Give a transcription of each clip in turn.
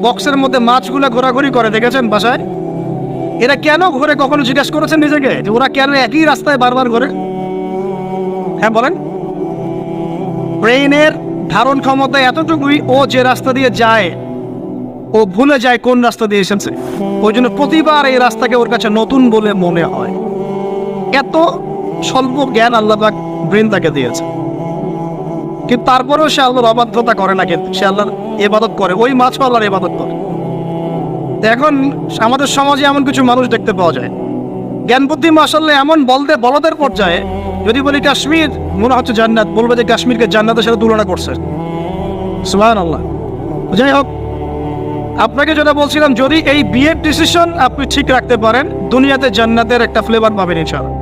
বক্সের মধ্যে মাছগুলো ঘোরাঘুরি করে, দেখেছেন বাসায়? এরা কেন ঘুরে, কখনো জিজ্ঞেস করেছেন নিজেকে যে ওরা কেন একই রাস্তায় বারবার ঘোরে? হ্যাঁ বলেন। ব্রেইনের ধারণ ক্ষমতা এতটুকুই, ও যে রাস্তা দিয়ে যায় ও ভুলে যায় কোন রাস্তা দিয়ে এসেছে। ওই জন্য প্রতিবার এই রাস্তাকে ওর কাছে নতুন বলে মনে হয়। এত স্বল্প জ্ঞান আল্লাহ পাক ব্রেন তাকে দিয়েছে, কিন্তু তারপরেও সে আল্লাহর অবাধ্যতা করে না, কিন্তু সে আল্লাহর ইবাদত করে। ওই মাছও আল্লাহর ইবাদত করে। এখন আমাদের সমাজে এমন কিছু মানুষ দেখতে পাওয়া যায়, জ্ঞান বুদ্ধি মাশাআল্লাহ এমন বলদের পর্যায়ে, যদি বলি কাশ্মীর মনে হচ্ছে জান্নাত, বলবে যে কাশ্মীরকে জান্নাতের সাথে তুলনা করছে। সুবহানাল্লাহ। যাই হোক, আপনাকে যেটা বলছিলাম, যদি এই বিয়ের ডিসিশন আপনি ঠিক রাখতে পারেন, দুনিয়াতে জান্নাতের একটা ফ্লেভার পাবেন ইনশাআল্লাহ।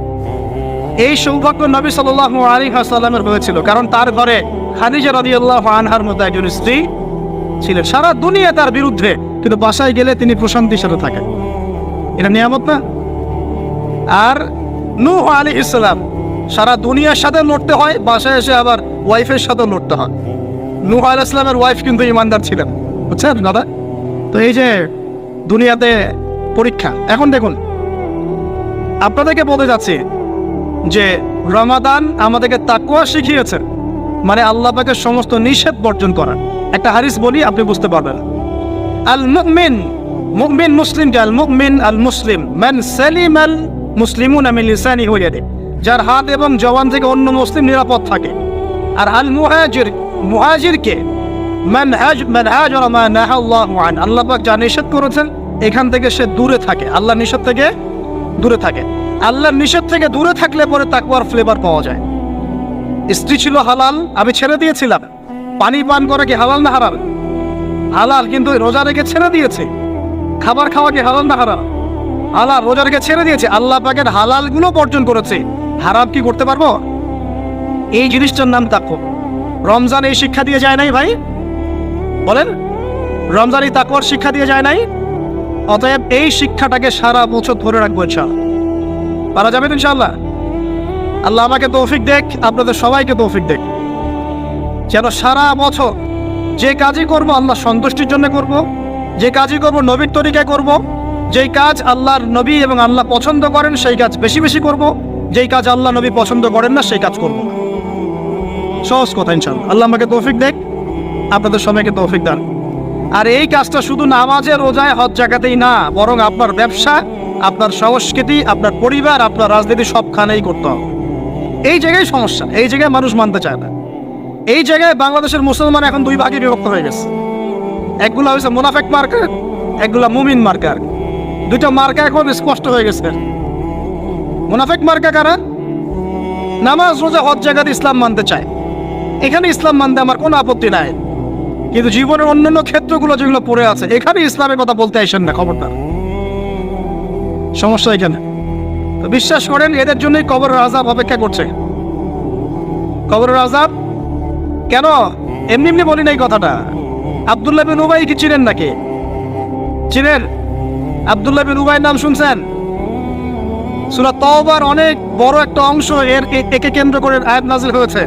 এই সৌভাগ্য নবী সাল্লাল্লাহু আলাইহি ওয়াসাল্লামের হয়েছিল, কারণ তার ঘরে খাদিজা রাদিয়াল্লাহু আনহার মতো একজন স্ত্রী ছিলেন। সারা দুনিয়া তার বিরুদ্ধে, কিন্তু বাসায় গেলে তিনি প্রশান্তির সাথে থাকেন। এটা নিয়ামত না? আর নূহ আলাইহিস সালাম সারা দুনিয়ার সাথে লড়তে হয়, বাসায় এসে আবার ওয়াইফের সাথে লড়তে হয়। নূহ আলাইহিস সালামের ওয়াইফ কিন্তু ঈমানদার ছিলেন, বুঝছেন দাদা? তো এই যে দুনিয়াতে পরীক্ষা। এখন দেখুন, আপনাদেরকে বলতে যাচ্ছি যে রমাদান আমাদেরকে তাকওয়া শিখিয়েছে, মানে আল্লাহ পাকের সমস্ত নিষেধ বর্জন করা। একটা হাদিস বলি, আপনি বুঝতে পারবেন। আল মুমিন, মুমিন মুসলিমকে, আল মুমিন আল মুসলিম মান সালিমাল মুসলিমুনা মিন লিসানিহি ওয়া ইয়াদিহি, যার হাত এবং জবান থেকে অন্য মুসলিম নিরাপদ থাকে। আর আল মুহাজির, মুহাজিরকে মান হাজারা মা নাহা আল্লাহু আন, আল্লাহ পাক যা নিষেধ করেছেন এখান থেকে সে দূরে থাকে, আল্লাহর নিষেধ থেকে দূরে থাকে। আল্লাহর নিষেধ থেকে দূরে থাকলে পরে তাকওয়ার ফ্লেভার পাওয়া যায়। স্ত্রী ছিল হালাল, আমি ছেড়ে দিয়েছিলাম। পানি পান করা কি হালাল না হারাম? হালাল, কিন্তু রোজা রেখে ছেড়ে দিয়েছে। খাবার খাওয়া কি হালাল না হারাম? হালাল, রোজা রেখে ছেড়ে দিয়েছে। আল্লাহ পাকের হালাল গুলো বর্জন করেছে, হারাম কি করতে পারবো? এই জিনিসটার নাম তাকওয়া। রমজান এই শিক্ষা দিয়ে যায় নাই ভাই? বলেন, রমজান এই তাকওয়ার শিক্ষা দিয়ে যায় নাই? অতএব এই শিক্ষাটাকে সারা বছর ধরে রাখবো ইনশাআল্লাহ। পারা যাবে তো ইনশাআল্লাহ? আল্লাহ আমাকে তৌফিক দেখ, আপনাদের সবাইকে তৌফিক দেখ, যেন সারা বছর যে কাজই করব আল্লাহ সন্তুষ্টির জন্য করব, যে কাজই করব নবীর তরিকায় করব, যেই কাজ আল্লাহর নবী এবং আল্লাহ পছন্দ করেন সেই কাজ বেশি বেশি করব, যেই কাজ আল্লাহ নবী পছন্দ করেন না সেই কাজ করব না। সহজ কথা ইনশাআল্লাহ। আল্লাহ আমাকে তৌফিক দেখ, আপনাদের সবাইকে তৌফিক দান। আর এই কাজটা শুধু নামাজে, রোজায়, হজ জাকাতেই না, বরং আপনার ব্যবসা, আপনার সংস্কৃতি, আপনার পরিবার, আপনার রাজনীতি সবখানেই করতে হবে। এই জায়গায় সমস্যা, এই জায়গায় মানুষ মানতে চায় না। এই জায়গায় বাংলাদেশের মুসলমান এখন দুই ভাগে বিভক্ত হয়ে গেছে। একগুলা হয়েছে মুনাফেক মার্কা, একগুলা মুমিন মার্কা। দুইটা মার্কা এখন স্পষ্ট হয়ে গেছে। মুনাফেক মার্কা কারা? নামাজ, রোজা, হজ জাকাত ইসলাম মানতে চায়, এখানে ইসলাম মানতে আমার কোনো আপত্তি নাই, কিন্তু জীবনের অন্যান্য ক্ষেত্রগুলো যেগুলো পড়ে আছে এখানে ইসলামের কথা বলতে আসেন না, খবরদার। সমস্যা এখানে। তো বিশ্বাস করেন, এদের জন্যই কবরের আযাব অপেক্ষা করছে। কবরের আযাব কেন? এমনি এমনি বলি নাই কথাটা। আব্দুল্লাহ বিন উবাই কি চিনেন নাকি? চিনেন? আব্দুল্লাহ বিন উবাইয়ের নাম শুনছেন? সূরা তাওবার অনেক বড় একটা অংশ একে কেন্দ্র করে আয়াত নাযিল হয়েছে।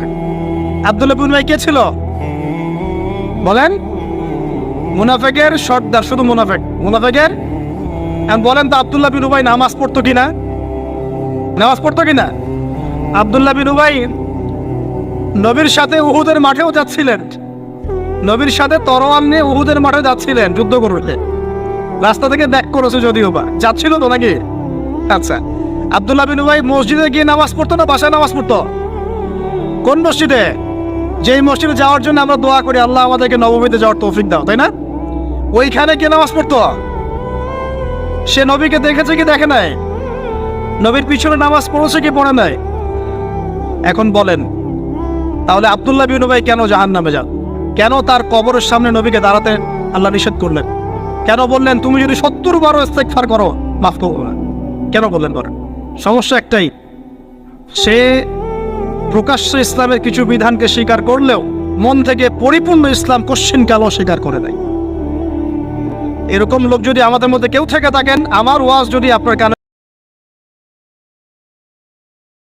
আব্দুল্লাহ বিন উবাই কে ছিল বলেন? মুনাফিকের সর্দার, শুধু মুনাফিকের। বলেন তো আব্দুল্লাহ বিন উবাই নামাজ পড়তো কিনা? নামাজ পড়তো কিনা? আব্দুল্লাহ বিন উবাই নবীর সাথে উহুদের মাঠেও যাচ্ছিলেন, নবীর সাথে তরোয়াল নিয়ে উহুদের মাঠে যাচ্ছিলেন যুদ্ধ করতে। রাস্তা থেকে ব্যাক করেছে যদিও বা, যাচ্ছিল তো নাকি? আচ্ছা, আব্দুল্লাহ বিন উবাই মসজিদে গিয়ে নামাজ পড়তো না বাসায় নামাজ পড়তো? কোন মসজিদে? যেই মসজিদে যাওয়ার জন্য আমরা দোয়া করি আল্লাহ আমাদেরকে নবমীতে যাওয়ার তৌফিক দাও, তাই না? ওইখানে গিয়ে নামাজ পড়তো। সে নবীকে দেখেছে কি দেখে নাই? নবীর পিছনে নামাজ পড়েছে কি পড়ে নাই? এখন বলেন, তাহলে আব্দুল্লাহ বিন উবাই কেন জাহান্নামে যান? কেন তার কবরের সামনে নবীকে দাঁড়াতে আল্লাহ নিষেধ করলেন? কেন বললেন তুমি যদি 70 বার ইস্তেগফার করো মাফ করবো না? কেন বললেন? বলেন। সমস্যা একটাই, সে প্রকাশ্যে ইসলামের কিছু বিধানকে স্বীকার করলেও মন থেকে পরিপূর্ণ ইসলাম কোশ্চিনকালও স্বীকার করে নাই। এরকম লোক যদি আমাদের মধ্যে কেউ থেকে থাকেন, আমার ওয়াজ যদি আপনার কানে